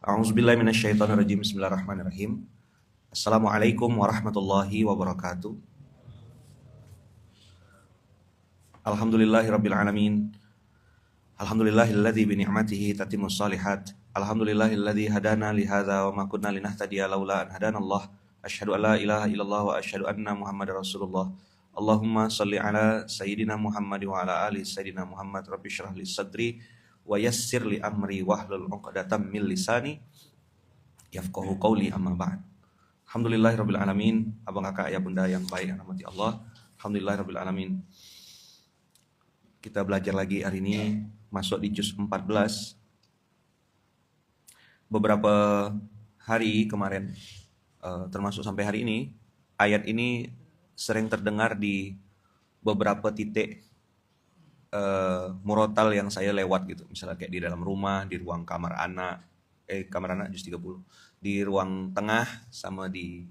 A'udzubillahi minasyaitonirrajim. Bismillahirrahmanirrahim. Assalamualaikum warahmatullahi wabarakatuh. Alhamdulillahirabbil alamin. Alhamdulillahilladzi bi ni'matihi tatimmus shalihat. Alhamdulillahilladzi hadana li hadza wa ma kunna linahtadiya laula an hadanallah. Asyhadu an la ilaha illallah wa asyhadu anna Muhammadar Rasulullah. Allahumma shalli ala sayyidina Muhammad wa ala ali sayyidina Muhammad. Rabbi shrah li sadri wa yassir li amri wahlul 'uqdatam min lisani yafqahu qawli, amma ba'd. Alhamdulillahirabbil alamin. Abang kakak ayah bunda yang baik yang rahmati Allah. Alhamdulillahirabbil alamin. Kita belajar lagi hari ini, masuk di juz 14. Beberapa hari kemarin, termasuk sampai hari ini, ayat ini sering terdengar di beberapa titik murotal yang saya lewat gitu. Misalnya kayak di dalam rumah, di ruang kamar anak juz 30, di ruang tengah sama di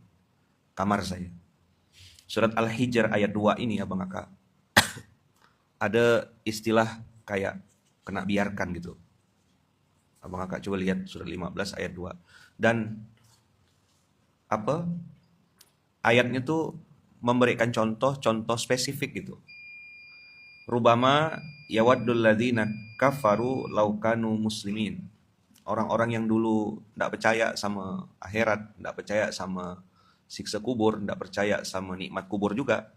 kamar saya. Surat Al-Hijr ayat 2 ini abang kakak ada istilah kayak kena biarkan gitu. Abang kakak coba lihat surat 15 ayat 2. Dan ayatnya tuh memberikan contoh spesifik gitu. Rubama yawaddul ladzina kafaru law kanu muslimin. Orang-orang yang dulu tidak percaya sama akhirat, tidak percaya sama siksa kubur, tidak percaya sama nikmat kubur juga,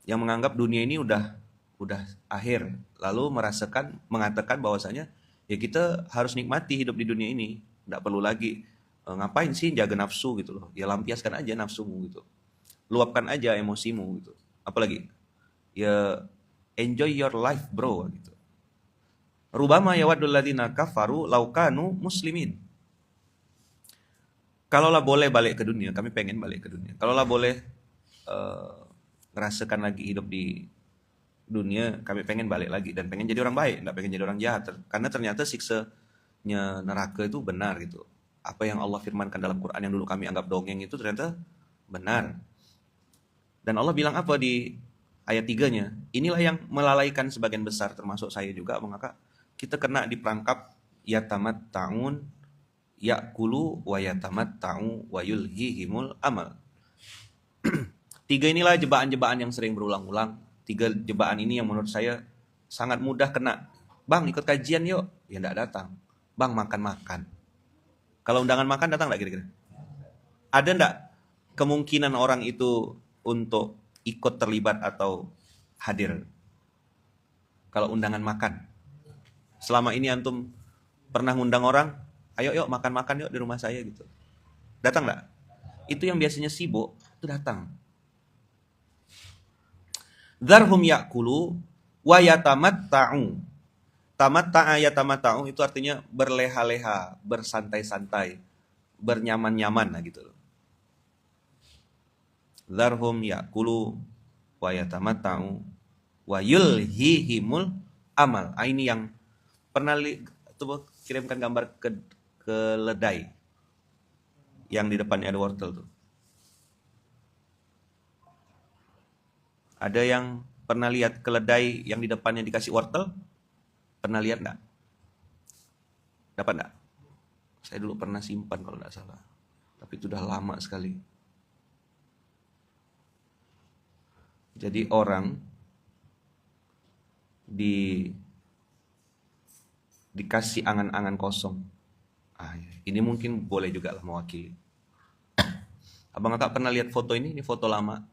yang menganggap dunia ini udah akhir, lalu mengatakan bahwasanya ya kita harus nikmati hidup di dunia ini, tidak perlu lagi ngapain sih jaga nafsu gitu loh, ya lampiaskan aja nafsumu gitu, luapkan aja emosimu gitu, apalagi ya enjoy your life bro gitu. Rubama yawaddul ladzina kafaru law kanu muslimin. Kalaulah boleh balik ke dunia, kami pengen balik ke dunia. Kalaulah boleh ngerasakan lagi hidup di dunia, kami pengen balik lagi dan pengen jadi orang baik, enggak pengen jadi orang jahat. Karena ternyata siksanya neraka itu benar gitu. Apa yang Allah firmankan dalam Quran yang dulu kami anggap dongeng itu ternyata benar. Dan Allah bilang apa di ayat 3-nya? Inilah yang melalaikan sebagian besar termasuk saya juga, maka kita kena diperangkap yatamatta'un ya'kulu wa yatamatta'u wa yulhihimul amal. 3 inilah jebakan-jebakan yang sering berulang-ulang. 3 jebakan ini yang menurut saya sangat mudah kena. Bang, ikut kajian yuk. Ya enggak datang. Bang, makan-makan. Kalau undangan makan datang enggak kira-kira? Ada enggak kemungkinan orang itu untuk ikut terlibat atau hadir kalau undangan makan? Selama ini antum pernah ngundang orang, ayo yuk makan-makan yuk di rumah saya gitu. Datang enggak? Itu yang biasanya sibuk, itu datang. Dzarhum ya'kulu wa yatamatta'u. Tamatta'a yatamatta'u itu artinya berleha-leha, bersantai-santai, bernyaman-nyaman lah gitu. Dzarhum ya'kulu wa yatamatta'u wa yulhihimul amal. Ini yang pernah coba kirimkan gambar ke keledai yang di depannya ada wortel tuh. Ada yang pernah lihat keledai yang di depannya dikasih wortel? Pernah lihat enggak? Dapat enggak? Saya dulu pernah simpan kalau enggak salah. Tapi itu udah lama sekali. Jadi orang dikasih angan-angan kosong. Ini mungkin boleh juga lah mewakili. Abang kakak pernah lihat foto ini foto lama.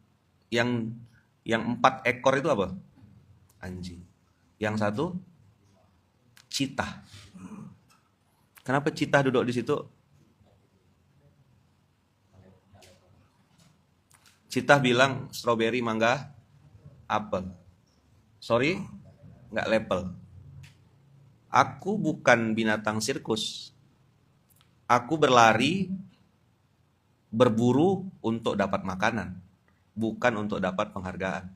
Yang 4 ekor itu apa? Anjing. Yang 1 citah. Kenapa citah duduk di situ? Citah bilang strawberry, mangga, apel. Sorry, nggak level. Aku bukan binatang sirkus. Aku berlari, berburu untuk dapat makanan, bukan untuk dapat penghargaan.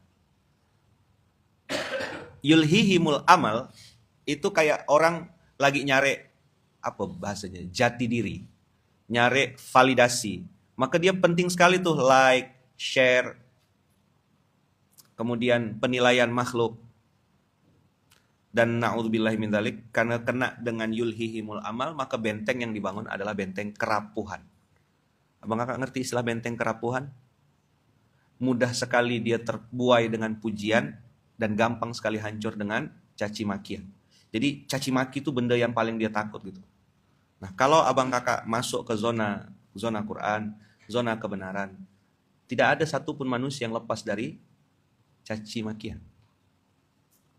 Yulhihimul amal itu kayak orang lagi nyari apa bahasanya? Jati diri. Nyari validasi. Maka dia penting sekali tuh like, share, kemudian penilaian makhluk. Dan na'udzubillahi min dzalik, karena kena dengan yulhihimul amal, maka benteng yang dibangun adalah benteng kerapuhan. Abang kakak ngerti istilah benteng kerapuhan? Mudah sekali dia terbuai dengan pujian dan gampang sekali hancur dengan caci makian. Jadi caci maki itu benda yang paling dia takut gitu. Nah, kalau abang kakak masuk ke zona Quran, zona kebenaran, tidak ada satupun manusia yang lepas dari caci makian.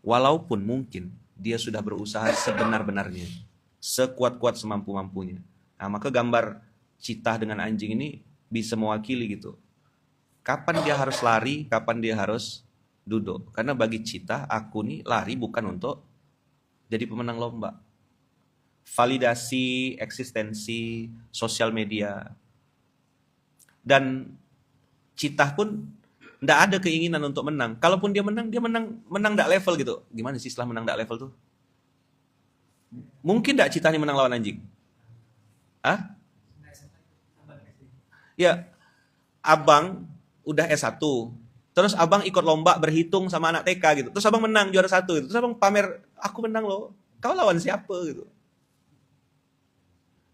Walaupun mungkin dia sudah berusaha sebenar-benarnya, sekuat-kuat semampu-mampunya. Nah, maka gambar citah dengan anjing ini bisa mewakili gitu. Kapan dia harus lari, kapan dia harus duduk. Karena bagi citah, aku nih lari bukan untuk jadi pemenang lomba. Validasi, eksistensi, sosial media. Dan citah pun nggak ada keinginan untuk menang. Kalaupun dia menang nggak level gitu. Gimana sih setelah menang nggak level tuh? Mungkin nggak citah ini menang lawan anjing? Ah? Ya, abang udah S1. Terus abang ikut lomba berhitung sama anak TK gitu. Terus abang menang juara 1 gitu. Terus abang pamer, aku menang loh. Kau lawan siapa gitu.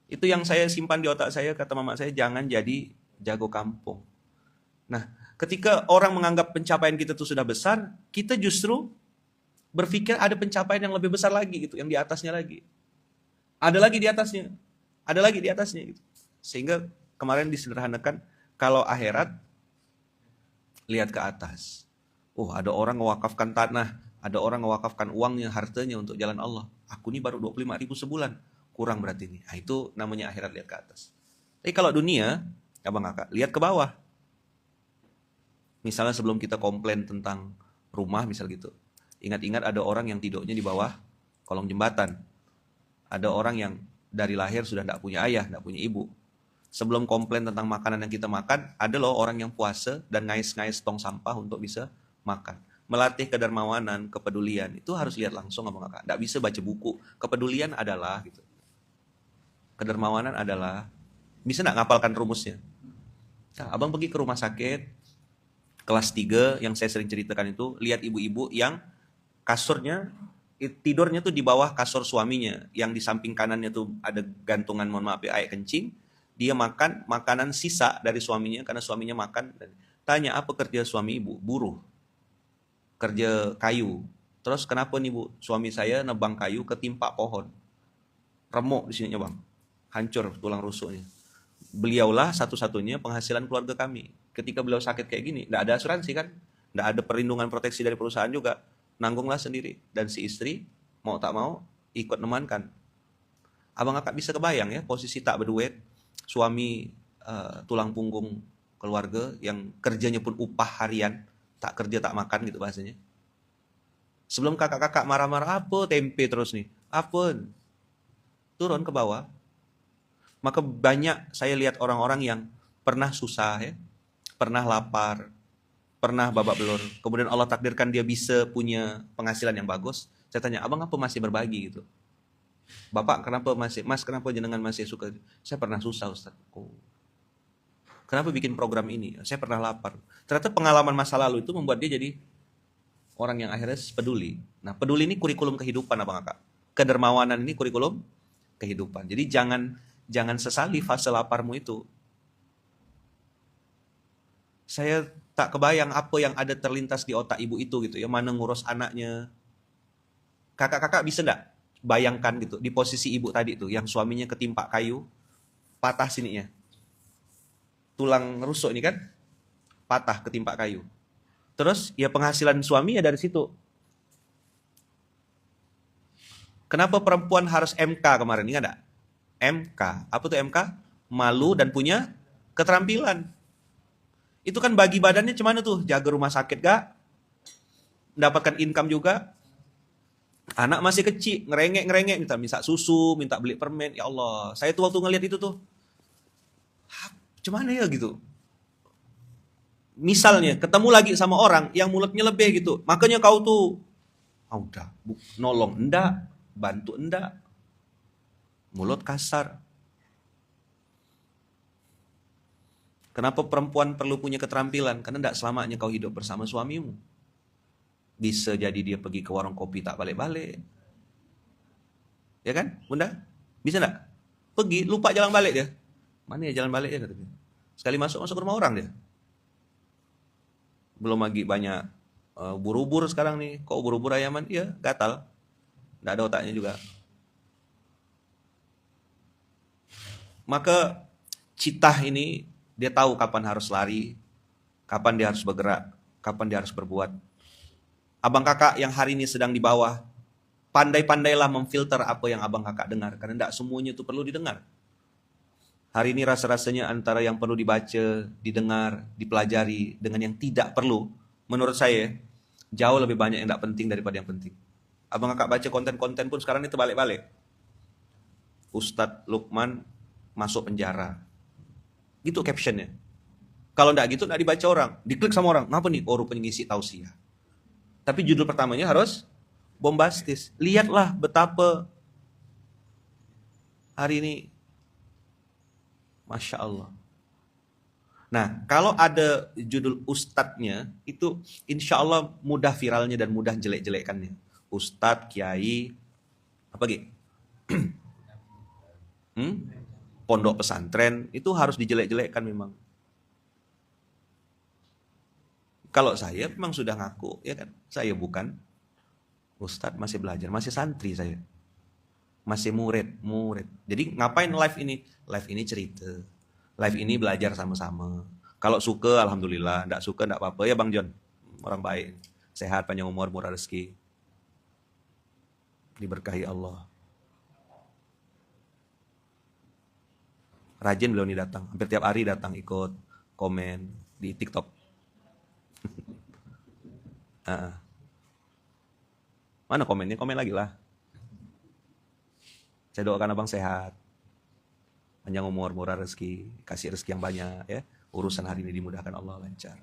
Itu yang saya simpan di otak saya, kata mama saya, jangan jadi jago kampung. Nah, ketika orang menganggap pencapaian kita itu sudah besar, kita justru berpikir ada pencapaian yang lebih besar lagi gitu, yang di atasnya lagi. Ada lagi di atasnya. Ada lagi di atasnya gitu. Sehingga kemarin disederhanakan, kalau akhirat lihat ke atas. Oh, ada orang mewakafkan tanah, ada orang mewakafkan uangnya, hartanya untuk jalan Allah. Aku ini baru 25.000 sebulan. Kurang berarti ini. Nah, itu namanya akhirat lihat ke atas. Tapi kalau dunia, abang kakak, lihat ke bawah. Misalnya sebelum kita komplain tentang rumah, misal gitu. Ingat-ingat ada orang yang tidurnya di bawah kolong jembatan. Ada orang yang dari lahir sudah tidak punya ayah, tidak punya ibu. Sebelum komplain tentang makanan yang kita makan, ada loh orang yang puasa dan ngais-ngais tong sampah untuk bisa makan. Melatih kedermawanan, kepedulian, itu harus lihat langsung abang kakak. Tidak bisa baca buku. Kepedulian adalah gitu. Kedermawanan adalah, bisa nggak ngapalkan rumusnya? Nah, abang pergi ke rumah sakit, kelas 3 yang saya sering ceritakan itu, lihat ibu-ibu yang kasurnya, tidurnya tuh di bawah kasur suaminya, yang di samping kanannya tuh ada gantungan, mohon maaf ya, air kencing. Dia makan makanan sisa dari suaminya, karena suaminya makan. Tanya, apa kerja suami ibu? Buruh. Kerja kayu. Terus kenapa nih bu? Suami saya nebang kayu ketimpa pohon. Remuk di sininya bang. Hancur tulang rusuknya. Beliaulah satu-satunya penghasilan keluarga kami. Ketika beliau sakit kayak gini, tidak ada asuransi kan? Tidak ada perlindungan proteksi dari perusahaan juga. Nanggunglah sendiri. Dan si istri, mau tak mau, ikut nemankan. Abang kakak bisa kebayang ya, posisi tak berduit, suami tulang punggung keluarga yang kerjanya pun upah harian, tak kerja tak makan gitu bahasanya. Sebelum kakak-kakak marah-marah, apa tempe terus nih? Apa? Turun ke bawah. Maka banyak saya lihat orang-orang yang pernah susah ya, pernah lapar, pernah babak belur. Kemudian Allah takdirkan dia bisa punya penghasilan yang bagus. Saya tanya, abang apa masih berbagi gitu? Bapak kenapa masih, mas kenapa jenengan masih suka? Saya pernah susah Ustaz. Oh. Kenapa bikin program ini? Saya pernah lapar. Ternyata pengalaman masa lalu itu membuat dia jadi orang yang akhirnya peduli. Nah, peduli ini kurikulum kehidupan abang kakak. Kedermawanan ini kurikulum kehidupan. Jadi jangan sesali fase laparmu itu. Saya tak kebayang apa yang ada terlintas di otak ibu itu gitu ya, mana ngurus anaknya. Kakak-kakak bisa enggak bayangkan gitu di posisi ibu tadi tuh yang suaminya ketimpa kayu, patah sininya. Tulang rusuk ini kan patah ketimpa kayu. Terus ya penghasilan suami ya dari situ. Kenapa perempuan harus MK kemarin? Ingat enggak? MK. Apa tuh MK? Malu dan punya keterampilan. Itu kan bagi badannya cuman tuh, jaga rumah sakit gak? Mendapatkan income juga. Anak masih kecil, ngerengek, minta susu, minta beli permen. Ya Allah, saya tuh waktu ngeliat itu tuh, cuman ya gitu. Misalnya, ketemu lagi sama orang yang mulutnya lebih gitu. Makanya kau tuh, udah, nolong enggak, bantu enggak. Mulut kasar. Kenapa perempuan perlu punya keterampilan? Karena enggak selamanya kau hidup bersama suamimu. Bisa jadi dia pergi ke warung kopi tak balik-balik. Ya kan, Bunda? Bisa enggak? Pergi, lupa jalan balik dia. Mana ya jalan balik ya katanya. Sekali masuk ke rumah orang dia. Belum lagi banyak ubur-ubur sekarang nih. Kok ubur-ubur ayaman? Iya, gatal. Nggak ada otaknya juga. Maka citah ini dia tahu kapan harus lari, kapan dia harus bergerak, kapan dia harus berbuat. Abang kakak yang hari ini sedang di bawah, pandai-pandailah memfilter apa yang abang kakak dengar, karena tidak semuanya itu perlu didengar. Hari ini rasa-rasanya antara yang perlu dibaca, didengar, dipelajari, dengan yang tidak perlu, menurut saya, jauh lebih banyak yang tidak penting daripada yang penting. Abang kakak baca konten-konten pun sekarang itu balik-balik. Ustadz Lukman masuk penjara. Gitu captionnya. Kalau tidak gitu, tidak dibaca orang. Diklik sama orang. Ngapa nih? Oh, rupanya ngisi tausiah. Tapi judul pertamanya harus bombastis. Lihatlah betapa hari ini, Masya Allah. Nah, kalau ada judul ustadznya, itu insya Allah mudah viralnya dan mudah jelek-jelekannya. Ustadz, kiai, apa gitu? Pondok pesantren, itu harus dijelek-jelekkan memang. Kalau saya memang sudah ngaku, ya kan? Saya bukan ustadz, masih belajar, masih santri saya. Masih murid. Jadi ngapain live ini? Live ini cerita. Live ini belajar sama-sama. Kalau suka, alhamdulillah. Tidak suka, tidak apa-apa. Ya Bang John, orang baik. Sehat, panjang umur, murah rezeki. Diberkahi Allah. Rajin beliau ini datang. Hampir tiap hari datang ikut komen di TikTok. Mana komennya? Komen lagi lah. Saya doakan abang sehat, panjang umur, murah rezeki, kasih rezeki yang banyak ya. Urusan hari ini dimudahkan Allah, lancar.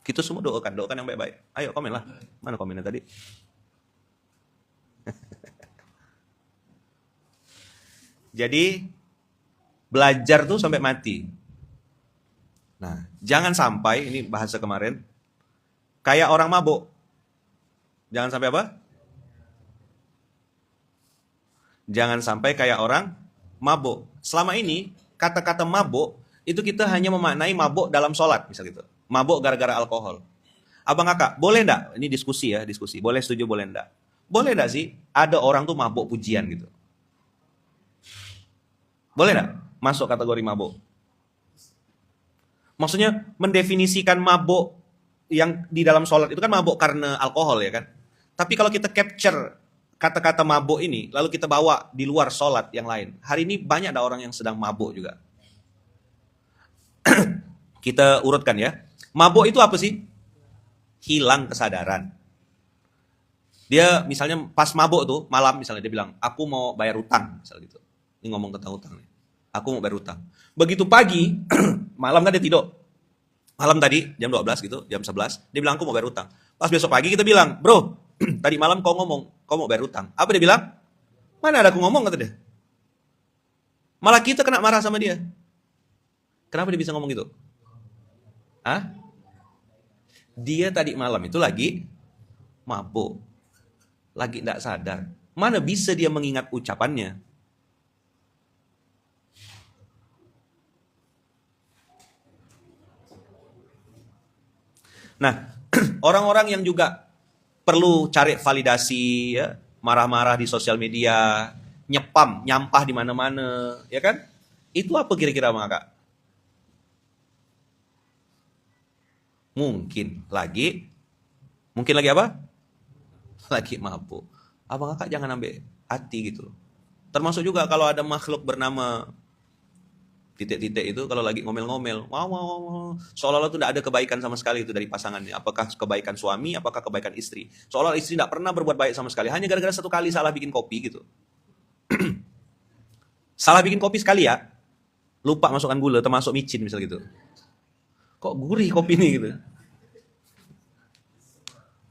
Kita semua doakan yang baik-baik. Ayo komen lah. Mana komennya tadi? Jadi belajar tuh sampai mati. Nah, jangan sampai, ini bahasa kemarin, kayak orang mabuk. Jangan sampai apa? Jangan sampai kayak orang mabuk. Selama ini, kata-kata mabuk, itu kita hanya memaknai mabuk dalam sholat, misal gitu. Mabuk gara-gara alkohol. Abang kakak, boleh enggak? Ini diskusi ya, diskusi. Boleh setuju, boleh enggak? Boleh enggak sih, ada orang tuh mabuk pujian gitu? Boleh enggak? Masuk kategori mabuk. Maksudnya, mendefinisikan mabuk yang di dalam sholat itu kan mabuk karena alkohol ya kan? Tapi kalau kita capture kata-kata mabuk ini, lalu kita bawa di luar sholat yang lain. Hari ini banyak ada orang yang sedang mabuk juga. Kita urutkan ya. Mabuk itu apa sih? Hilang kesadaran. Dia misalnya pas mabuk tuh, malam misalnya dia bilang, aku mau bayar utang. Misalnya gitu. Ini ngomong tentang utang nih. Aku mau bayar utang. Begitu pagi, malam kan dia tidur. Malam tadi, jam 12 gitu, jam 11, dia bilang, aku mau bayar utang. Pas besok pagi kita bilang, bro, tadi malam kau ngomong, kau mau bayar utang. Apa dia bilang? Mana ada aku ngomong, kata dia. Malah kita kena marah sama dia. Kenapa dia bisa ngomong gitu? Hah? Dia tadi malam itu lagi mabuk. Lagi tidak sadar. Mana bisa dia mengingat ucapannya? Nah, orang-orang yang juga perlu cari validasi, ya, marah-marah di sosial media, nyampah di mana-mana, ya kan? Itu apa kira-kira Bang Kakak? Mungkin lagi apa? Lagi mabuk. Abang Kakak jangan ambil hati gitu. Termasuk juga kalau ada makhluk bernama titik-titik itu kalau lagi ngomel-ngomel, wow, seolah-olah itu tidak ada kebaikan sama sekali itu dari pasangannya. Apakah kebaikan suami, apakah kebaikan istri? Seolah istri tidak pernah berbuat baik sama sekali, hanya gara-gara satu kali salah bikin kopi gitu. Salah bikin kopi sekali ya, lupa masukkan gula, termasuk micin misal gitu. Kok gurih kopi ini gitu?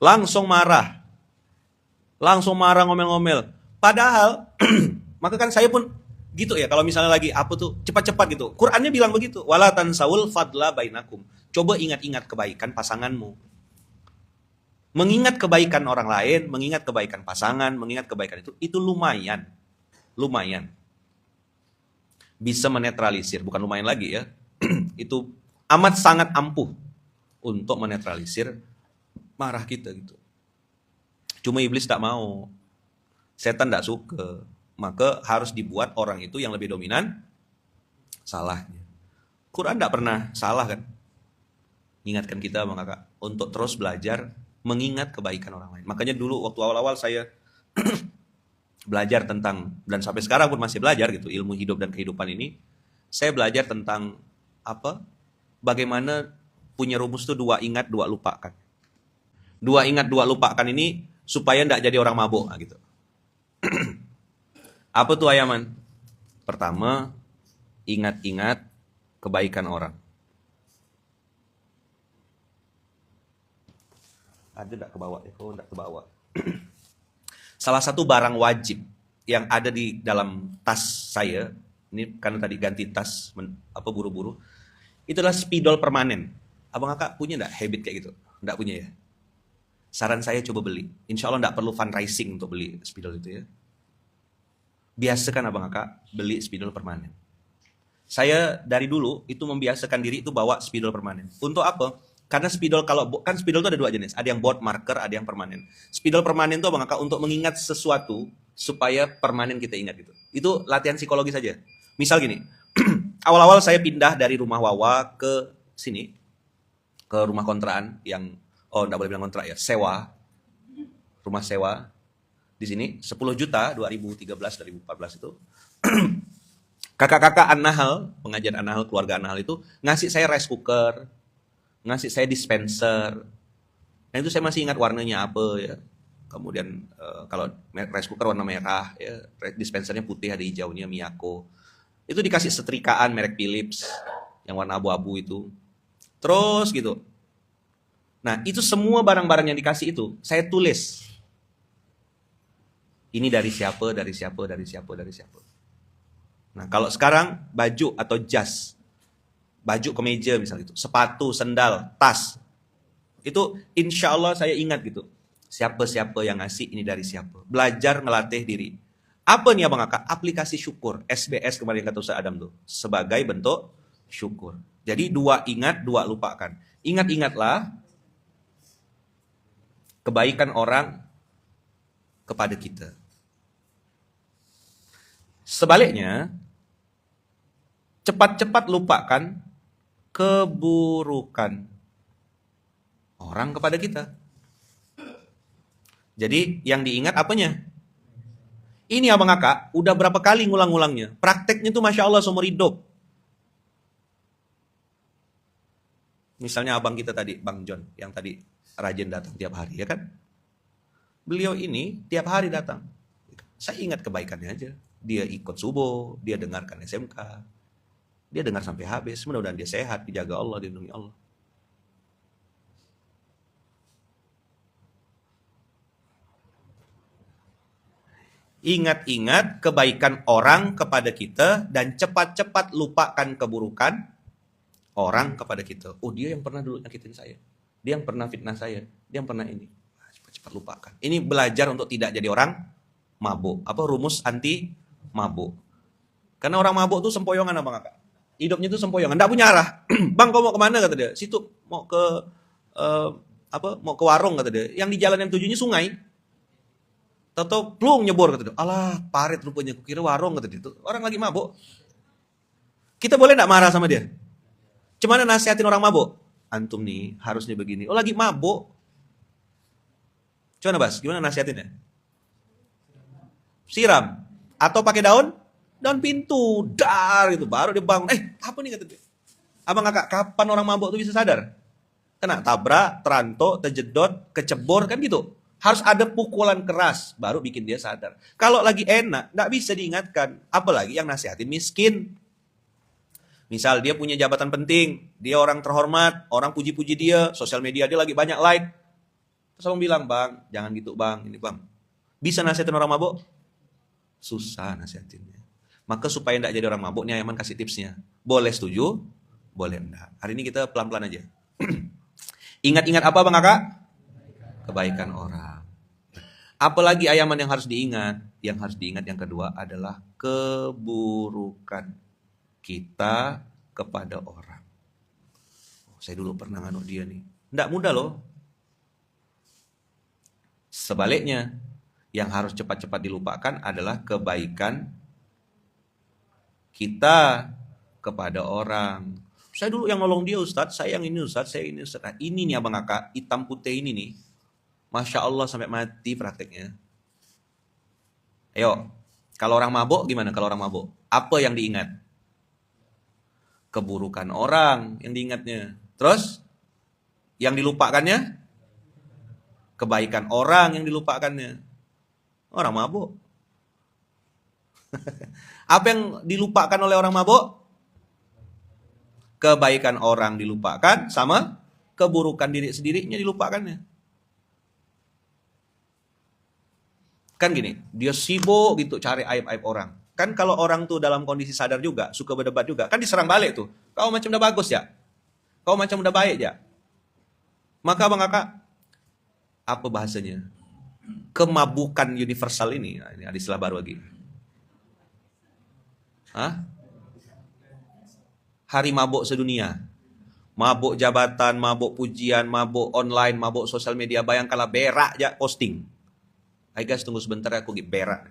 Langsung marah ngomel-ngomel. Padahal, maka kan saya pun gitu ya, kalau misalnya lagi apa tuh cepat-cepat gitu. Qur'annya bilang begitu. Wala tansawul fadla bainakum. Coba ingat-ingat kebaikan pasanganmu. Mengingat kebaikan orang lain, mengingat kebaikan pasangan, mengingat kebaikan itu lumayan. Lumayan. Bisa menetralisir, bukan lumayan lagi ya. Itu amat sangat ampuh untuk menetralisir marah kita gitu. Cuma iblis tak mau. Setan tak suka. Maka harus dibuat orang itu yang lebih dominan salahnya. Quran tak pernah salah kan? Ingatkan kita Bang Kakak untuk terus belajar mengingat kebaikan orang lain. Makanya dulu waktu awal-awal saya belajar tentang, dan sampai sekarang pun masih belajar gitu, ilmu hidup dan kehidupan ini, saya belajar tentang apa? Bagaimana punya rumus itu 2 ingat, 2 lupakan. 2 ingat, 2 lupakan ini supaya tidak jadi orang mabuk gitu. Apa tuh Ayaman? Pertama, ingat-ingat kebaikan orang. Ada enggak ke bawah? Oh, enggak ke bawah. Salah satu barang wajib yang ada di dalam tas saya, ini karena tadi ganti tas buru-buru, itu adalah spidol permanen. Abang Kakak punya enggak habit kayak gitu? Enggak punya ya? Saran saya coba beli. Insya Allah enggak perlu fundraising untuk beli spidol itu ya. Biasakan Abang Kakak beli spidol permanen. Saya dari dulu itu membiasakan diri itu bawa spidol permanen. Untuk apa? Karena spidol, kan spidol itu ada 2 jenis. Ada yang board marker, ada yang permanen. Spidol permanen itu Abang Kakak untuk mengingat sesuatu supaya permanen kita ingat gitu. Itu latihan psikologi saja. Misal gini, awal-awal saya pindah dari rumah Wawa ke sini, ke rumah kontrakan yang, enggak boleh bilang kontrak ya, sewa. Rumah sewa. Di sini 10 juta 2013-2014 itu. Kakak-kakak An-Nahl, pengajian An-Nahl, keluarga An-Nahl itu ngasih saya rice cooker, ngasih saya dispenser. Nah itu saya masih ingat warnanya apa ya. Kemudian kalau rice cooker warna merah ya, dispensernya putih ada hijaunya Miyako. Itu dikasih setrikaan merek Philips yang warna abu-abu itu. Terus gitu. Nah, itu semua barang-barang yang dikasih itu saya tulis. Ini dari siapa, dari siapa, dari siapa, dari siapa. Nah, kalau sekarang baju atau jas, baju kemeja misalnya itu, sepatu, sendal, tas, itu insya Allah saya ingat gitu. Siapa-siapa yang ngasih ini dari siapa. Belajar ngelatih diri. Apa nih Abang Kakak? Aplikasi syukur. SBS kemarin kata Ustaz Adam tuh. Sebagai bentuk syukur. Jadi 2 ingat, 2 lupakan. Ingat-ingatlah kebaikan orang kepada kita. Sebaliknya, cepat-cepat lupakan keburukan orang kepada kita. Jadi yang diingat apanya? Ini Abang Kakak udah berapa kali ngulang-ngulangnya. Prakteknya tuh Masya Allah seumur hidup. Misalnya abang kita tadi, Bang John, yang tadi rajin datang tiap hari, ya kan? Beliau ini tiap hari datang. Saya ingat kebaikannya aja. Dia ikut subuh, dia dengarkan SMK. Dia dengar sampai habis. Mudah-mudahan dia sehat, dijaga Allah, dilindungi Allah. Ingat-ingat kebaikan orang kepada kita dan cepat-cepat lupakan keburukan orang kepada kita. Oh, dia yang pernah dulu nyakitin saya. Dia yang pernah fitnah saya. Dia yang pernah ini. Cepat-cepat lupakan. Ini belajar untuk tidak jadi orang mabuk. Apa rumus anti mabuk? Karena orang mabuk tuh sempoyongan Abang Kakak. Hidupnya tuh sempoyongan, enggak punya arah. Bang, kau mau kemana kata dia? Situ mau ke mau ke warung kata dia. Yang di jalan yang tujuannya sungai. Tahu-tahu plung nyebor kata dia. Alah, parit rupanya, kukira warung kata dia. Orang lagi mabuk. Kita boleh enggak marah sama dia? Cuman nasihatin orang mabuk. Antum nih harusnya begini. Oh, lagi mabuk. Coba Bas, gimana nasihatinnya? Siram atau pakai daun pintu, dar gitu, baru dia bangun. Apa nih kata dia? Abang Kakak, kapan orang mabuk tuh bisa sadar? Kena tabrak, terantok, terjedot, kecebur kan gitu. Harus ada pukulan keras baru bikin dia sadar. Kalau lagi enak, nggak bisa diingatkan. Apalagi yang nasihatin miskin. Misal dia punya jabatan penting, dia orang terhormat, orang puji-puji dia, sosial media dia lagi banyak like. Terus abang bilang, Bang, jangan gitu Bang, ini Bang. Bisa nasihatin orang mabuk? Susah nasihatinnya. Maka supaya tidak jadi orang mabuk, nih Ayaman kasih tipsnya. Boleh setuju, boleh enggak. Hari ini kita pelan-pelan aja. Ingat-ingat apa Bang Kakak? kebaikan orang. Apalagi ayaman yang harus diingat? Yang harus diingat yang kedua adalah keburukan kita kepada orang. Oh, saya dulu pernah nganuk dia nih. Nggak mudah loh. Sebaliknya, yang harus cepat-cepat dilupakan adalah kebaikan kita kepada orang. Saya dulu yang nolong dia Ustadz, saya yang ini Ustadz, saya ini Ustadz. Nah, ini nih Abang Kakak, hitam putih ini nih. Masya Allah sampai mati prakteknya. Ayo, kalau orang mabuk gimana kalau orang mabuk? Apa yang diingat? Keburukan orang yang diingatnya. Terus, yang dilupakannya? Kebaikan orang yang dilupakannya. Orang mabuk. Apa yang dilupakan oleh orang mabuk? Kebaikan orang dilupakan sama keburukan diri sendirinya dilupakannya. Kan gini, dia sibuk gitu cari aib-aib orang. Kan kalau orang tuh dalam kondisi sadar juga, suka berdebat juga, kan diserang balik tuh. Kau macam udah bagus ya? Kau macam udah baik ya? Maka Bang Kakak, apa bahasanya? Kemabukan universal ini, nah, ini ada istilah baru lagi. Hah? Hari mabuk sedunia. Mabuk jabatan, mabuk pujian, mabuk online, mabuk sosial media. Bayangkanlah berak aja posting. Hai guys, tunggu sebentar aku gigi berak.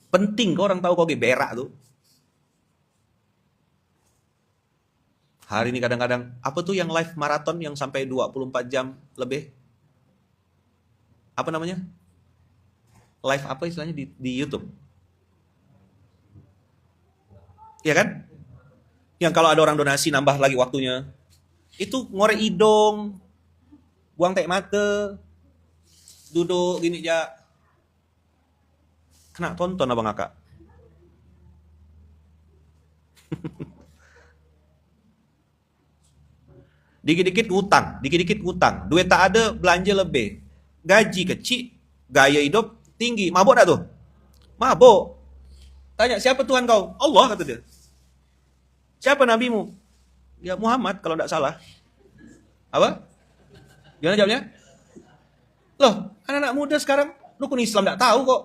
Penting kok orang tahu kok gigi berak tuh. Hari ini kadang-kadang, apa tuh yang live maraton yang sampai 24 jam lebih? Apa namanya? Live apa istilahnya di YouTube? Iya kan? Yang kalau ada orang donasi nambah lagi waktunya. Itu ngorek hidung, buang tek mata, duduk gini aja. Kena tonton Abang Kakak. Dikit-dikit ngutang. Duit tak ada, belanja lebih. Gaji kecil, gaya hidup tinggi. Mabuk tak tuh? Mabuk. Tanya, siapa Tuhan kau? Allah, kata dia. Siapa nabimu? Ya Muhammad kalau tidak salah. Apa? Gimana jawabnya? Loh, anak-anak muda sekarang rukun Islam tidak tahu kok.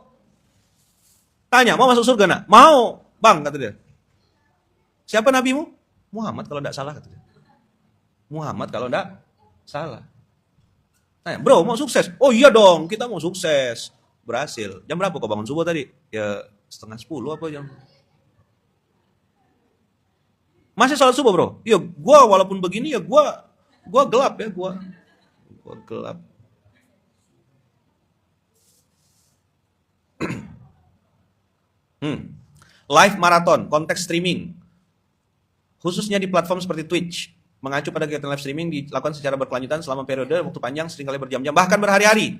Tanya, mau masuk surga nak? Mau, bang, kata dia. Siapa nabimu? Muhammad kalau tidak salah, kata dia. Muhammad kalau tidak salah. Tanya, bro mau sukses? Oh iya dong, kita mau sukses. Berhasil. Jam berapa kau bangun subuh tadi? Ya 9:30 apa jam? Masih salat subuh bro? Ya gua walaupun begini ya gua gelap ya gua gelap. Live marathon, konteks streaming. Khususnya di platform seperti Twitch. Mengacu pada kegiatan live streaming dilakukan secara berkelanjutan selama periode waktu panjang, seringkali berjam-jam, bahkan berhari-hari.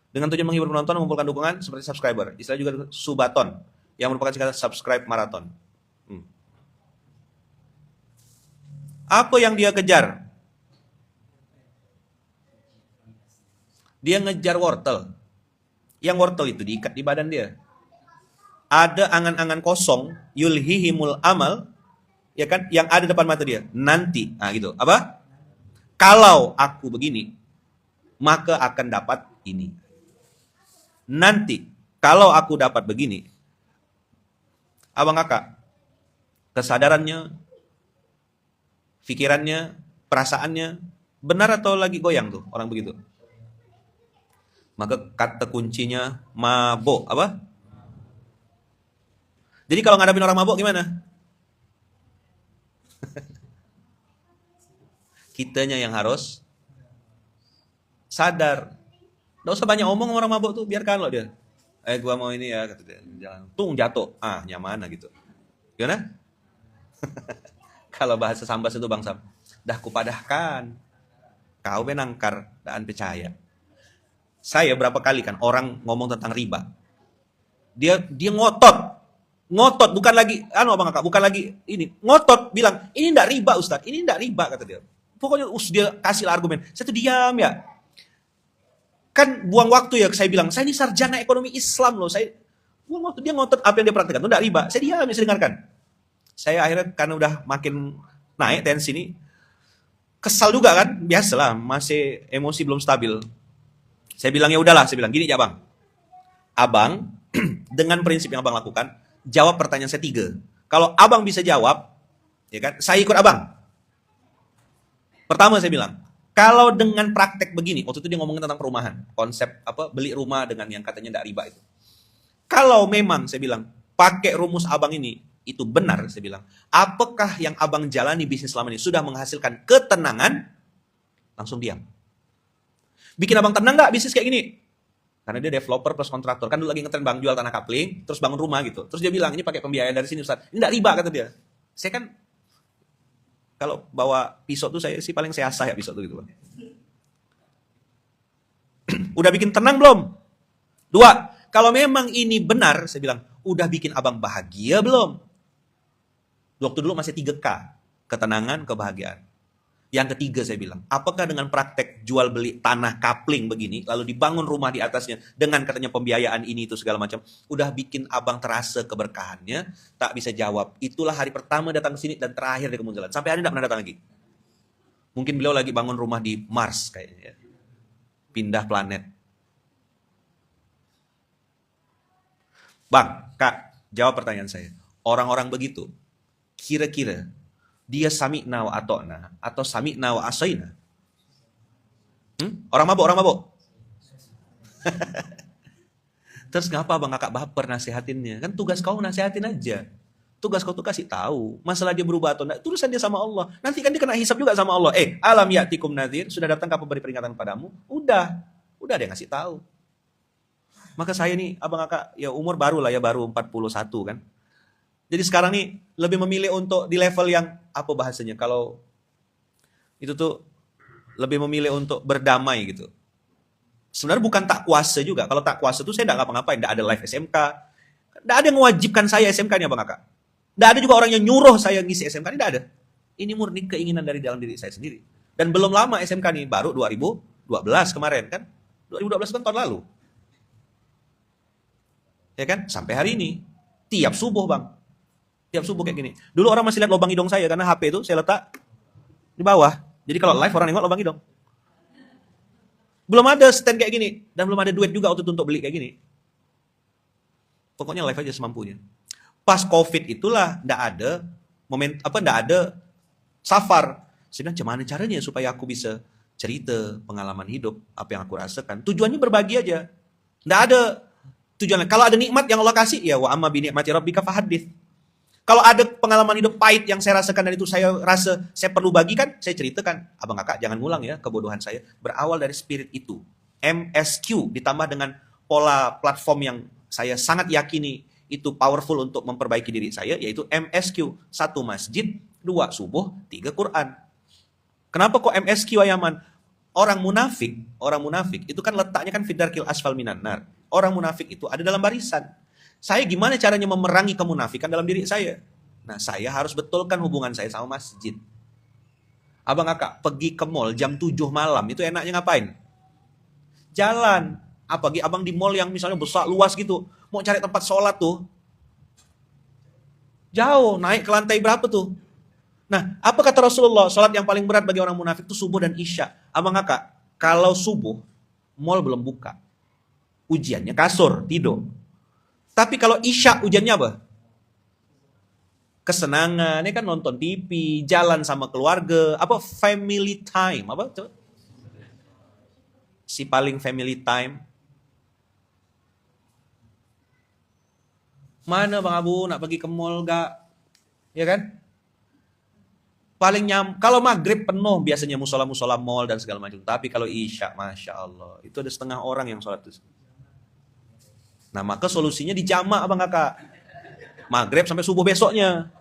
Dengan tujuan menghibur penonton, mengumpulkan dukungan seperti subscriber. Istilah juga subaton, yang merupakan singkatan subscribe marathon. Apa yang dia kejar? Dia ngejar wortel. Yang wortel itu diikat di badan dia. Ada angan-angan kosong, yulhihimul amal, ya kan, yang ada depan mata dia. Nanti, nah gitu. Apa? Kalau aku begini, maka akan dapat ini. Nanti, kalau aku dapat begini, Abang Kakak, kesadarannya, pikirannya, perasaannya, benar atau lagi goyang tuh orang begitu? Maka kata kuncinya mabuk. Apa? Jadi kalau ngadapin orang mabuk gimana? Kitanya yang harus sadar. Nggak usah banyak omong orang mabuk tuh, biarkan loh dia. Gua mau ini ya, kata dia. Jalan. Tung jatuh. Nyaman gitu. Gimana? Kalau bahasa Sambas itu Bang Sam. Dah kupadahkan. Kau benangkar, daan percaya. Saya berapa kali kan orang ngomong tentang riba. Dia ngotot. Ngotot, bukan lagi, Abang Kakak, bukan lagi ini. Ngotot, bilang, ini enggak riba Ustaz, ini enggak riba, kata dia. Pokoknya dia kasih argumen. Saya tuh diam ya. Kan buang waktu ya, saya bilang, saya ini sarjana ekonomi Islam loh. Saya buang waktu, dia ngotot apa yang dia praktekkan, itu enggak riba. Saya diam ya, saya dengarkan. Saya akhirnya karena udah makin naik tensi ini, kesal juga kan, biasalah, masih emosi belum stabil. Saya bilang ya udahlah, saya bilang gini ya Bang. Abang dengan prinsip yang Abang lakukan, jawab pertanyaan saya 3. Kalau Abang bisa jawab, ya kan, saya ikut Abang. Pertama saya bilang, kalau dengan praktek begini, waktu itu dia ngomongin tentang perumahan, konsep apa beli rumah dengan yang katanya tidak riba itu. Kalau memang saya bilang pakai rumus Abang ini itu benar, saya bilang, apakah yang Abang jalani bisnis selama ini sudah menghasilkan ketenangan? Langsung diam. Bikin Abang tenang nggak bisnis kayak gini? Karena dia developer plus kontraktor. Kan dulu lagi ngetren Bang jual tanah kapling, terus bangun rumah gitu. Terus dia bilang, ini pakai pembiayaan dari sini Ustaz. Ini nggak riba kata dia. Saya kan kalau bawa pisau tuh saya sih paling saya asah ya pisau tuh gitu Bang. Udah bikin tenang belum? 2, kalau memang ini benar, saya bilang, udah bikin Abang bahagia belum? Waktu dulu masih 3K. Ketenangan, kebahagiaan. Yang ketiga saya bilang, apakah dengan praktek jual beli tanah kapling begini, lalu dibangun rumah di atasnya dengan katanya pembiayaan ini itu segala macam, udah bikin Abang terasa keberkahannya? Tak bisa jawab. Itulah hari pertama datang ke sini dan terakhir di Kemunjalan. Sampai hari ini tidak pernah datang lagi. Mungkin beliau lagi bangun rumah di Mars kayaknya ya. Pindah planet. Bang, Kak, jawab pertanyaan saya. Orang-orang begitu, kira-kira dia sami'na wa ata'na atau sami'na wa asaina? Orang mabuk. Terus ngapa Bang Kakak baper nasihatinnya? Kan tugas kau nasihatin aja. Tugas kau tuh kasih tahu. Masalah dia berubah atau enggak, urusan dia sama Allah. Nanti kan dia kena hisab juga sama Allah. Alam ya'tikum nadhir, sudah datang kapan beri peringatan padamu? Udah dia ngasih tahu. Maka saya nih, Abang Kakak, ya umur baru lah ya, baru 41 kan. Jadi sekarang nih lebih memilih untuk di level yang apa bahasanya? Kalau itu tuh lebih memilih untuk berdamai gitu. Sebenarnya bukan tak kuasa juga. Kalau tak kuasa tuh saya enggak ngapa-ngapain, enggak ada live SMK. Enggak ada yang mewajibkan saya SMK nih Abang Kakak. Enggak ada juga orang yang nyuruh saya ngisi SMK, enggak ada. Ini murni keinginan dari dalam diri saya sendiri. Dan belum lama SMK nih, baru 2012 kemarin kan. 2012 kan tahun lalu. Ya kan? Sampai hari ini. Tiap subuh Bang. Tiap subuh kayak gini. Dulu orang masih lihat lubang hidung saya karena HP itu saya letak di bawah. Jadi kalau live orang nengok lubang hidung. Belum ada stand kayak gini dan belum ada duit juga waktu itu untuk beli kayak gini. Pokoknya live aja semampunya. Pas Covid itulah enggak ada safar. Saya bilang gimana caranya supaya aku bisa cerita pengalaman hidup, apa yang aku rasakan. Tujuannya berbagi aja. Enggak ada tujuan. Kalau ada nikmat yang Allah kasih, ya wa amma bi ni'mati rabbika fahaddits. Kalau ada pengalaman hidup pahit yang saya rasakan dan itu saya rasa saya perlu bagikan, saya ceritakan. Abang Kakak jangan ngulang ya kebodohan saya. Berawal dari spirit itu. MSQ ditambah dengan pola platform yang saya sangat yakini itu powerful untuk memperbaiki diri saya, yaitu MSQ. 1 masjid, 2 subuh, 3 Quran. Kenapa kok MSQ Ayaman? Orang munafik itu kan letaknya kan fidarkil asfal minan nar. Orang munafik itu ada dalam barisan. Saya gimana caranya memerangi kemunafikan dalam diri saya? Nah, saya harus betulkan hubungan saya sama masjid. Abang Kakak pergi ke mall jam 7 malam, itu enaknya ngapain? Jalan. Apalagi abang di mall yang misalnya besar, luas gitu. Mau cari tempat sholat tuh. Jauh, naik ke lantai berapa tuh? Nah, apa kata Rasulullah? Sholat yang paling berat bagi orang munafik itu subuh dan isya. Abang Kakak, kalau subuh, mall belum buka. Ujiannya kasur, tidur. Tapi kalau isya ujiannya apa? Kesenangan, ini kan nonton TV, jalan sama keluarga, apa family time, apa coba? Si paling family time. Mana Bang Abu nak pergi ke mall gak? Ya kan? Kalau maghrib penuh biasanya musola-musola mall dan segala macam. Tapi kalau isya, Masya Allah, itu ada setengah orang yang sholat itu. Nah, maka solusinya dijamak Abang Kakak. Maghrib sampai subuh besoknya.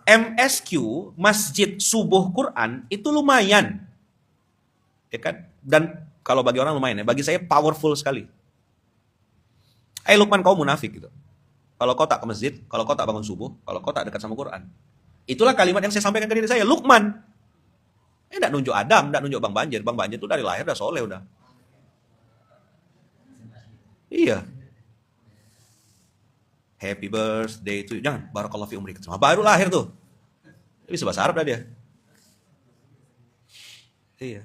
MSQ, Masjid Subuh Quran, itu lumayan. Ya kan? Dan kalau bagi orang lumayan ya, bagi saya powerful sekali. Lukman kau munafik gitu. Kalau kau tak ke masjid, kalau kau tak bangun subuh, kalau kau tak dekat sama Quran. Itulah kalimat yang saya sampaikan ke diri saya, Lukman. Enggak nunjuk Adam, enggak nunjuk Bang Banjir. Bang Banjir itu dari lahir udah soleh udah. Iya. Happy birthday itu. Jangan, barakallahu fi umrik. Baru lahir tuh. Bisa bahasa Arab dah dia. Iya.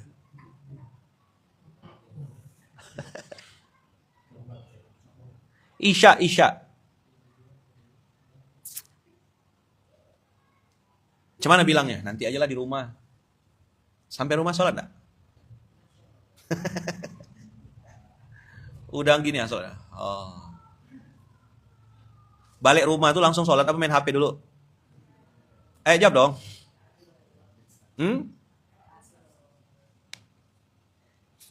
Isya. Cuman bilangnya, nanti aja lah di rumah. Sampai rumah sholat enggak? Udah gini ya sholat. Oh. Balik rumah tuh langsung sholat apa main HP dulu? Jawab dong.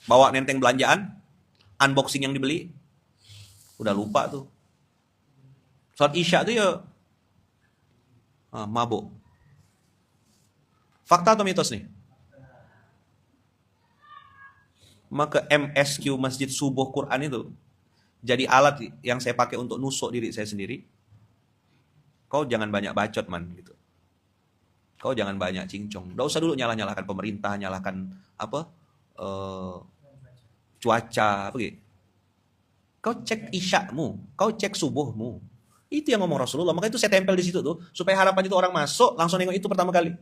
Bawa nenteng belanjaan, unboxing yang dibeli, udah lupa tuh. Sholat isya tuh ya mabuk. Fakta atau mitos nih? Maka MSQ Masjid Subuh Quran itu jadi alat yang saya pakai untuk nusuk diri saya sendiri. Kau jangan banyak bacot man gitu. Kau jangan banyak cincong. Nggak usah dulu nyalahkan pemerintah, nyalahkan apa cuaca apa gitu. Kau cek isyamu, kau cek subuhmu. Itu yang ngomong Rasulullah. Maka itu saya tempel di situ tuh supaya harapan itu orang masuk langsung nengok itu pertama kali.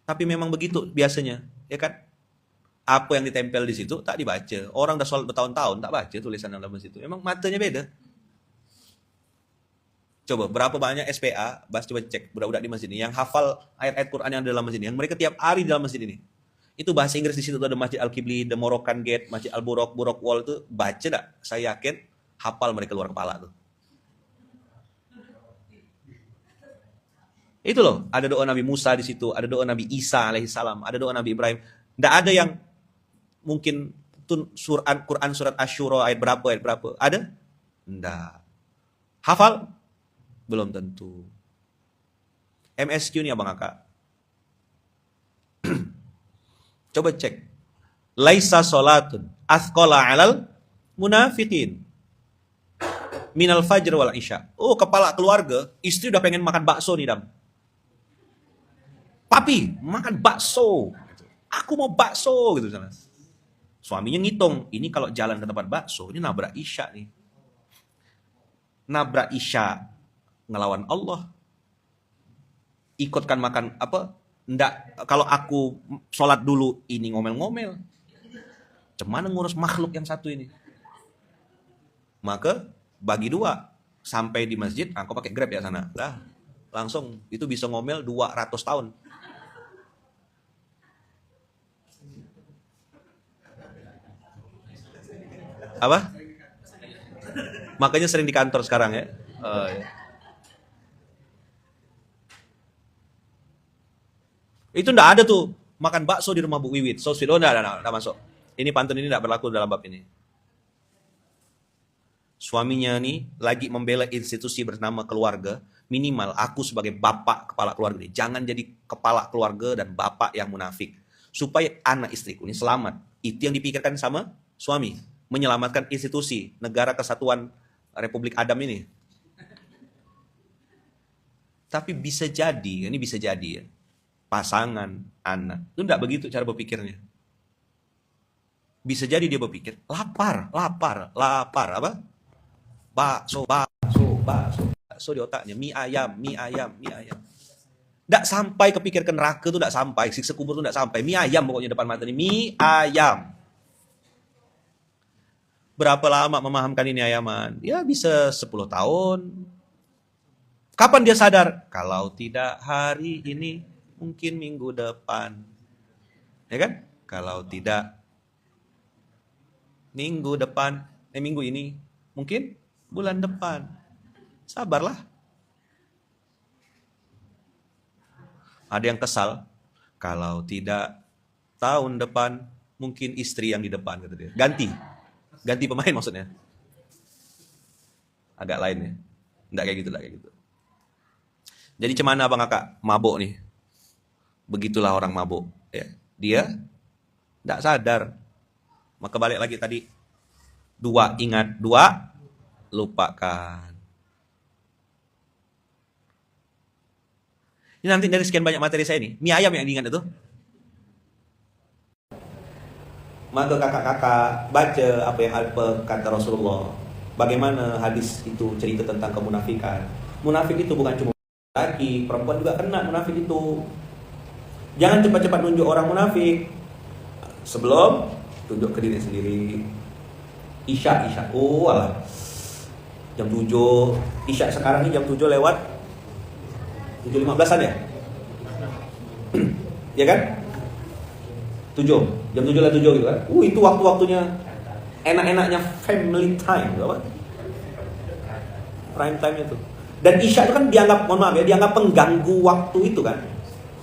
Tapi memang begitu biasanya, ya kan? Apa yang ditempel di situ tak dibaca. Orang udah sholat bertahun-tahun tak baca tulisan dalam masjid itu. Emang matanya beda. Coba berapa banyak SPA, coba cek budak-budak di masjid ini yang hafal ayat-ayat Quran yang ada dalam masjid ini, yang mereka tiap hari di dalam masjid ini. Itu bahasa Inggris di situ tuh ada Masjid Al-Qibli, The Moroccan Gate, Masjid Al-Buraq, Buraq Wall itu baca tak? Saya yakin hafal mereka keluar kepala tuh. Itu loh, ada doa Nabi Musa di situ, ada doa Nabi Isa alaihissalam, ada doa Nabi Ibrahim. Nggak ada yang mungkin Quran surat Asyura ayat berapa? Ada? Nggak. Hafal? Belum tentu. MSQ nih abang kakak. Coba cek. Laisa sholatun athqala alal munafiqin minal fajr wal isya. Oh, kepala keluarga, istri udah pengen makan bakso nih, Dam. Papi, makan bakso. Aku mau bakso gitu sana. Suaminya ngitung, ini kalau jalan ke tempat bakso, ini nabrak isya nih. Nabrak isya ngelawan Allah. Ikutkan makan apa? Nggak, kalau aku sholat dulu, ini ngomel-ngomel. Cuman ngurus makhluk yang satu ini. Maka bagi dua, sampai di masjid, aku pakai Grab ya sana. Lah, langsung itu bisa ngomel 200 tahun. Apa? Makanya sering di kantor sekarang ya. Ya. Itu ndak ada tuh makan bakso di rumah Bu Wiwit. So sweet. Oh, ndak masuk. Ini pantun ini ndak berlaku dalam bab ini. Suaminya nih lagi membela institusi bernama keluarga. Minimal aku sebagai bapak kepala keluarga ini jangan jadi kepala keluarga dan bapak yang munafik. Supaya anak istriku ini selamat. Itu yang dipikirkan sama suami. Menyelamatkan institusi negara kesatuan Republik Adam ini. Tapi bisa jadi, ini bisa jadi ya. Pasangan, anak. Itu enggak begitu cara berpikirnya. Bisa jadi dia berpikir, lapar. Apa? Bakso di otaknya. Mie ayam. Enggak sampai kepikir ke neraka tuh enggak sampai. Siksa kubur tuh enggak sampai. Mie ayam pokoknya depan mata ini. Mie ayam. Berapa lama memahamkan ini ayaman? Ya bisa 10 tahun. Kapan dia sadar? Kalau tidak hari ini, mungkin minggu depan. Ya kan? Kalau tidak minggu depan, minggu ini, mungkin bulan depan. Sabarlah. Ada yang kesal. Kalau tidak tahun depan, mungkin istri yang di depan, kata dia. Ganti pemain maksudnya. Agak lain ya. Enggak kayak gitu. Jadi cemana abang kakak mabuk nih. Begitulah orang mabuk. Ya. Dia enggak sadar. Maka balik lagi tadi. 2 ingat, 2 lupakan. Ini nanti dari sekian banyak materi saya nih. Mie ayam yang diingat itu. Maka kakak-kakak baca apa yang kata Rasulullah. Bagaimana hadis itu cerita tentang kemunafikan. Munafik itu bukan cuma laki, perempuan juga kena munafik itu. Jangan cepat-cepat nunjuk orang munafik. Sebelum tunjuk ke diri sendiri. Isya. Oh alah. Jam 7. Isya sekarang ini jam 7 lewat 7.15an ya? Ya kan? 7. Jam 7 lewat 7 gitu kan? Itu waktu-waktunya enak-enaknya family time, apa? Prime time itu. Dan Isya itu kan dianggap, mohon maaf ya, dianggap pengganggu waktu itu kan.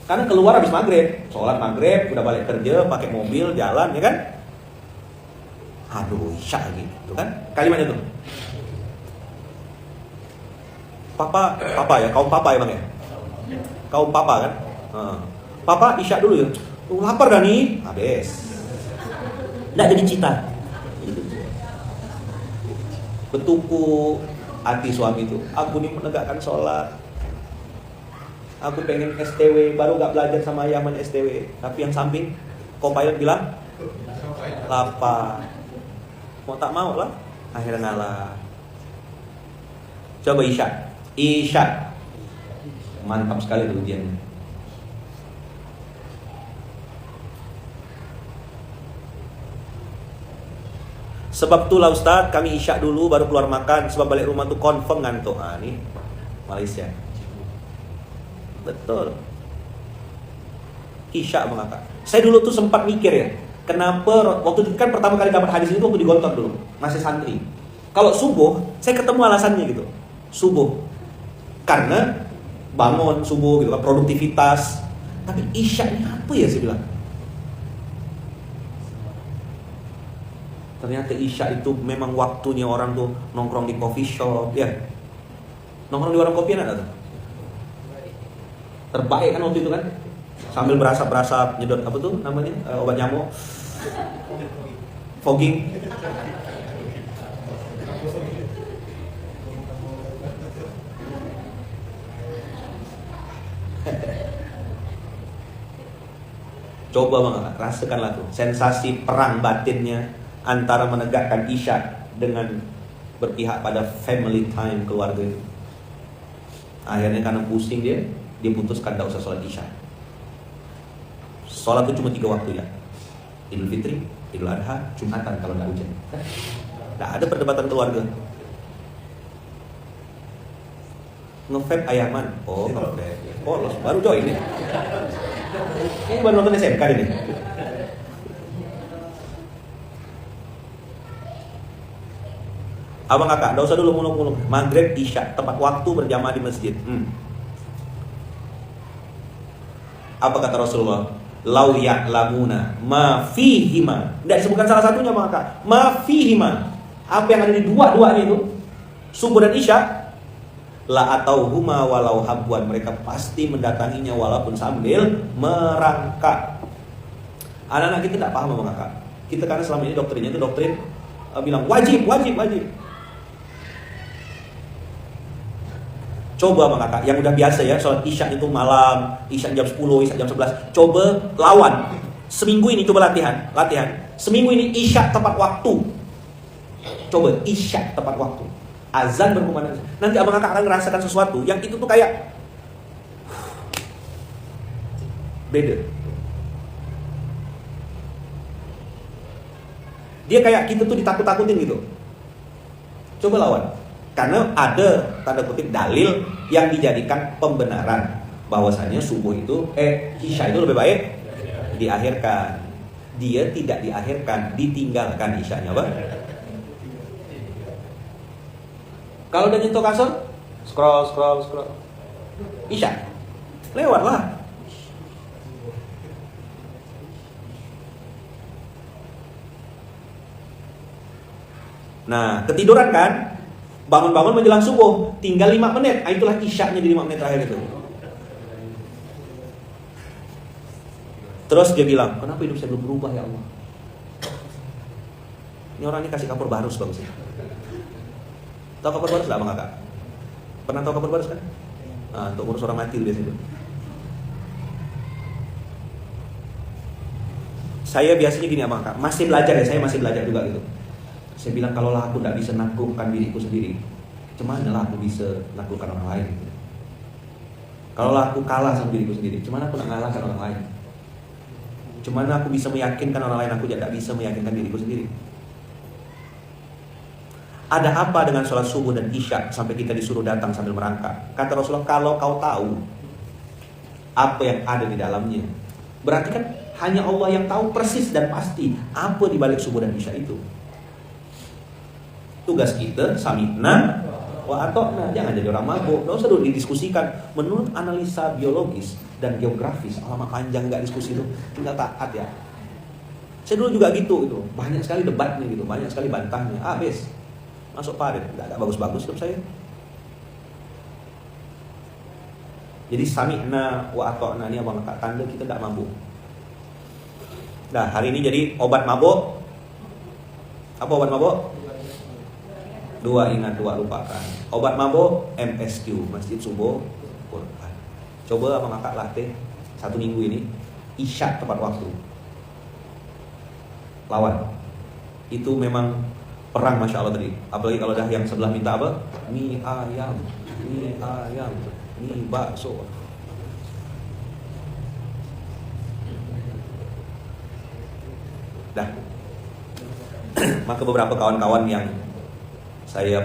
Karena keluar habis maghrib, sholat maghrib, udah balik kerja, pakai mobil, jalan, ya kan? Aduh, Isya gitu kan? Kalimatnya tuh. Papa ya, kaum papa ya bang ya? Kaum papa kan? Papa Isya dulu ya. Lapar dah nih, habis. Nggak jadi cita. Betuku hati suami itu. Aku nih menegakkan sholat. Aku pengen STW, baru gak belajar sama ayah main STW. Tapi yang samping, co-pilot bilang, lapar. Mau tak mau lah, akhirnya ngalah. Coba Isya. Mantap sekali tuh ujiannya. Sebab itulah Ustaz, kami Isya dulu baru keluar makan. Sebab balik rumah tuh confirm ngantuk. Nih Malaysia. Betul. Isya mengakak. Saya dulu tuh sempat mikir ya, kenapa waktu itu kan pertama kali dapat hadis itu waktu di Gontor dulu, masih santri. Kalau subuh, saya ketemu alasannya gitu. Subuh. Karena bangun subuh gitu kan, produktivitas. Tapi Isya ini apa ya saya bilang? Ternyata Isya itu memang waktunya orang tuh nongkrong di coffee shop, ya. Nongkrong di warung kopi ada tuh. Terbaik kan waktu itu kan. Sambil berasap-berasap, nyedot apa tuh namanya? Obat nyamuk. Fogging. Coba Bang, rasakanlah tuh sensasi perang batinnya antara menegakkan Isya dengan berpihak pada family time keluarga itu. Akhirnya karena pusing dia putuskan tidak usah sholat Isya. Sholat itu cuma 3 waktu ya. Idul Fitri, Idul Adha, Jumatan kalau tidak hujan. Tidak ada perdebatan keluarga. Nge-vape ayaman. Oh, nge-vape. Oh, baru join ya. Ini baru nonton SMK ini. Abang kakak, tidak usah dulu muluk-muluk. Maghrib, Isya, tempat waktu berjamaah di masjid. Apa kata Rasulullah? Lau ya'lamuna ma fihima. Tidak disebutkan salah satunya Bang kakak. Ma fihima. Apa yang ada di dua-duanya itu? Subuh dan Isya. La atau huma walau habwan, mereka pasti mendatanginya walaupun sambil merangkak. Anak-anak kita tidak paham Bang kakak. Kita karena selama ini doktrinnya itu doktrin bilang wajib. Coba Bang kakak, yang udah biasa ya sholat Isya itu malam, Isya jam 10, Isya jam 11. Coba lawan. Seminggu ini coba latihan. Seminggu ini Isya tepat waktu. Coba Isya tepat waktu. Azan berkumandang. Nanti abang kakak akan merasakan sesuatu yang itu tuh kayak beda. Dia kayak kita tuh ditakut-takutin gitu. Coba lawan. Karena ada tanda kutip dalil yang dijadikan pembenaran bahwasanya subuh itu Isya itu lebih baik diakhirkan. Dia tidak diakhirkan, ditinggalkan Isyanya, Bang. Kalau udah nyentuh kasur, scroll. Isya. Lewatlah. Nah, ketiduran kan? Bangun-bangun menjelang subuh, tinggal 5 menit. Itulah Isyanya di 5 menit terakhir itu. Terus dia bilang, kenapa hidup saya belum berubah ya Allah? Ini orang ini kasih kapur barus bagus ya. Tahu kapur barus nggak Bang kakak? Pernah tahu kapur barus kan? Nah, untuk ngurus orang mati biasanya. Saya biasanya gini Bang kakak, masih belajar ya, saya masih belajar juga gitu. Saya bilang kalau lah aku tidak bisa naklukkan diriku sendiri, cuman lah aku bisa naklukkan orang lain gitu. Kalau lah aku kalah sama diriku sendiri, cuman aku nak ngalahkan orang lain. Cuman aku bisa meyakinkan orang lain, aku tidak bisa meyakinkan diriku sendiri. Ada apa dengan sholat subuh dan isya sampai kita disuruh datang sambil merangkak? Kata Rasulullah, kalau kau tahu apa yang ada di dalamnya, berarti kan hanya Allah yang tahu persis dan pasti apa di balik subuh dan isya itu. Tugas kita sami'na wa ata'na, jangan jadi orang mabuk. Nggak usah dulu didiskusikan. Menurut analisa biologis dan geografis, lama panjang nggak diskusi itu, tinggal taat ya. Saya dulu juga gitu, banyak sekali debatnya gitu, banyak sekali bantahnya. Habis masuk parit, nggak bagus-bagus hidup saya. Jadi sami'na wa ata'na ini abang kakak tanda kita nggak mabuk. Nah hari ini jadi obat mabuk. Apa obat mabuk? 2 ingat, 2 lupakan. Obat mabuk MSQ, Masjid Subuh Quran. Coba abang kakak latih 1 minggu ini, isya tepat waktu. Lawan. Itu memang perang Masya Allah tadi. Apalagi kalau dah yang sebelah minta apa? Mie ayam, mie bakso. Dah. Maka beberapa kawan-kawan yang saya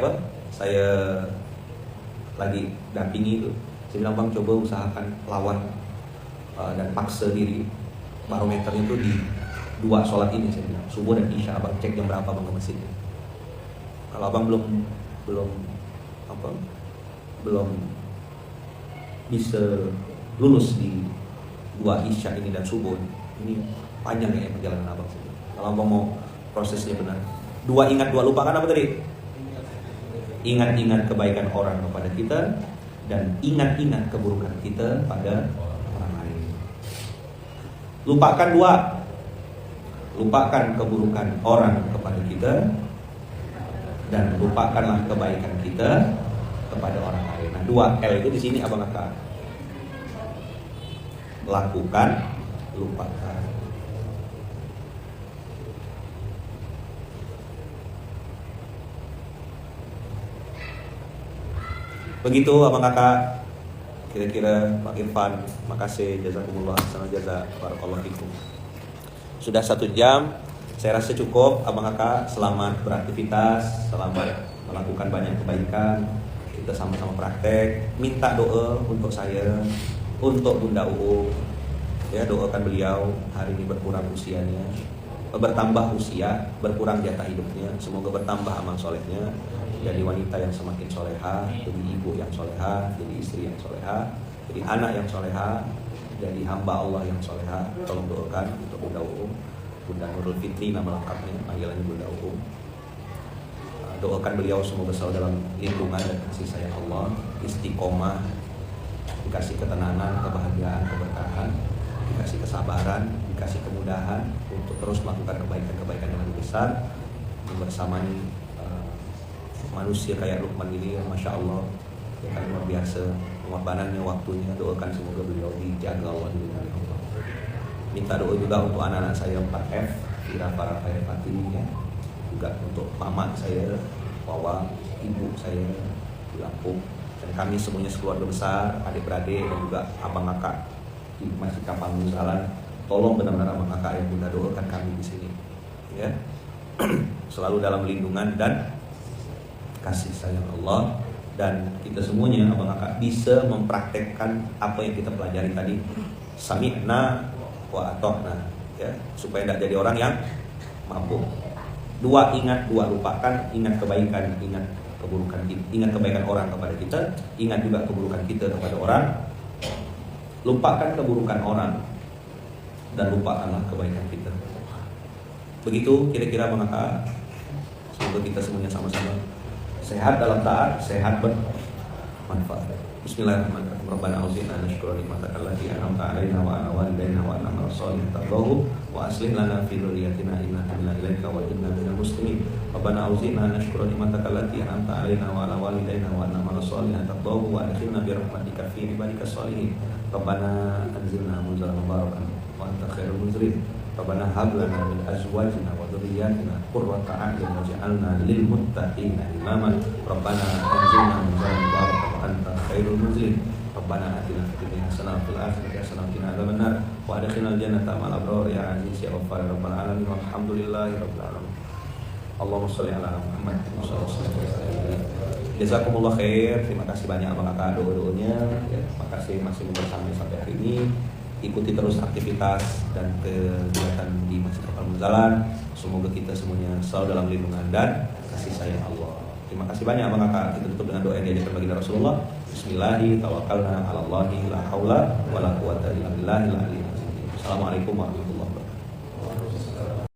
lagi dampingi itu, saya bilang, bang coba usahakan lawan dan paksa diri. Barometernya itu di 2 sholat ini, saya bilang subuh dan isya. Abang cek jam berapa abang ke masjid. Kalau abang belum bisa lulus di 2 isya ini dan subuh ini, panjang ya perjalanan abang. Kalau abang mau prosesnya benar, 2 ingat 2 lupakan apa tadi? Ingat-ingat kebaikan orang kepada kita dan ingat-ingat keburukan kita pada orang lain. Lupakan 2. Lupakan keburukan orang kepada kita dan lupakanlah kebaikan kita kepada orang lain. Nah, 2L itu di sini abang kakak. Lakukan, lupakan. Begitu abang kakak. Kira-kira Pak Irfan, makasih, jazakumullah, sana jaza, barakallahu fikum. Sudah 1 jam, saya rasa cukup abang kakak. Selamat beraktivitas, selamat melakukan banyak kebaikan. Kita sama-sama praktek. Minta doa untuk saya, untuk Bunda Uu. Ya, doakan beliau hari ini berkurang usianya, bertambah usia, berkurang jatah hidupnya. Semoga bertambah amal solehnya, jadi wanita yang semakin soleha, jadi ibu yang soleha, jadi istri yang soleha, jadi anak yang soleha, jadi hamba Allah yang soleha. Tolong doakan untuk Bunda Uu, Bunda Nurul Fitri nama lengkapnya, panggilannya Bunda Uu. Doakan beliau semoga selalu dalam lindungan dan kasih sayang Allah, istiqomah, dikasih ketenangan, kebahagiaan, keberkahan, dikasih kesabaran, dikasih kemudahan untuk terus melakukan kebaikan-kebaikan yang lebih besar bersamanya. Manusia kayak Luqman ini, Masya Allah, ya kan, luar biasa pengorbanannya, waktunya. Doakan semoga beliau dijaga Allah, dilindungi Allah. Minta doa juga untuk anak-anak saya 4F, Ira Farah Khairfati, ya. Juga untuk mama saya, Wawa, ibu saya di Lampung, dan kami semuanya sekeluarga besar, adik-beradik, dan juga abang kakak di Masjid Kapal Nusalan. Tolong benar-benar abang kakak yang Bunda doakan kami di sini, ya. Selalu dalam lindungan dan kasih sayang Allah, dan kita semuanya abang kakak bisa mempraktekkan apa yang kita pelajari tadi, sami'na wa ata'na, ya, supaya tidak jadi orang yang mabuk. 2 ingat, 2 lupakan. Ingat kebaikan, ingat keburukan, ingat kebaikan orang kepada kita, ingat juga keburukan kita kepada orang. Lupakan keburukan orang dan lupakanlah kebaikan kita. Begitu kira-kira abang kakak. Semoga kita semuanya sama-sama sehat dalam taat, sehat bermanfaat. Bismillahirrahmanirrahim. Rabbana auzi'na an nashkura nikmataka allati an'amta 'alaina wa 'ala walidayna wa an na'mala shalihan tardahu wa aslih lana fi dhurriyyatina innaka minal ilaika wa inna minal muslimin. Rabbana auzi'na an nashkura nikmataka allati an'amta 'alaina wa 'ala walidayna wa an na'mala shalihan tardahu wa adkhilna bi rahmatika fi ibadika shalihin. Rabbana anzilna munzalan mubarakan wa anta khairul munzilin. Rabbana hab lana min azwajina wa dhurriyyatina qurrata a'yun waj'alna lil muttaqina imama. Rabbana anzilna munzalan mubarakan wa anta khairul munzilin. Rabbana atina fid dunya hasanah wa fil akhirati hasanah wa qina adzabannar wa adkhilnal jannata ma'al abrar ya aziz ya ghaffar ya rabbal alamin walhamdulillahi rabbil alamin. Allahumma sholli ala Muhammad wa sallallahu alaihi wasallam. Jazakumullah khair. Terima kasih banyak Abang Kakak doa-doanya. Ya, terima kasih masih bersama sampai hari ini. Ikuti terus aktivitas dan kegiatan di Masjid Al Munzalah. Semoga kita semuanya selalu dalam lindungan dan kasih sayang Allah. Terima kasih banyak Abang Kakak. Kita tutup dengan doa yang diajarkan baginda Rasulullah. Bismillahirrahmanirrahim. Tawakkalna 'ala Allahi la haula wala quwwata illa billahil aliyyil azim. Assalamualaikum warahmatullahi wabarakatuh.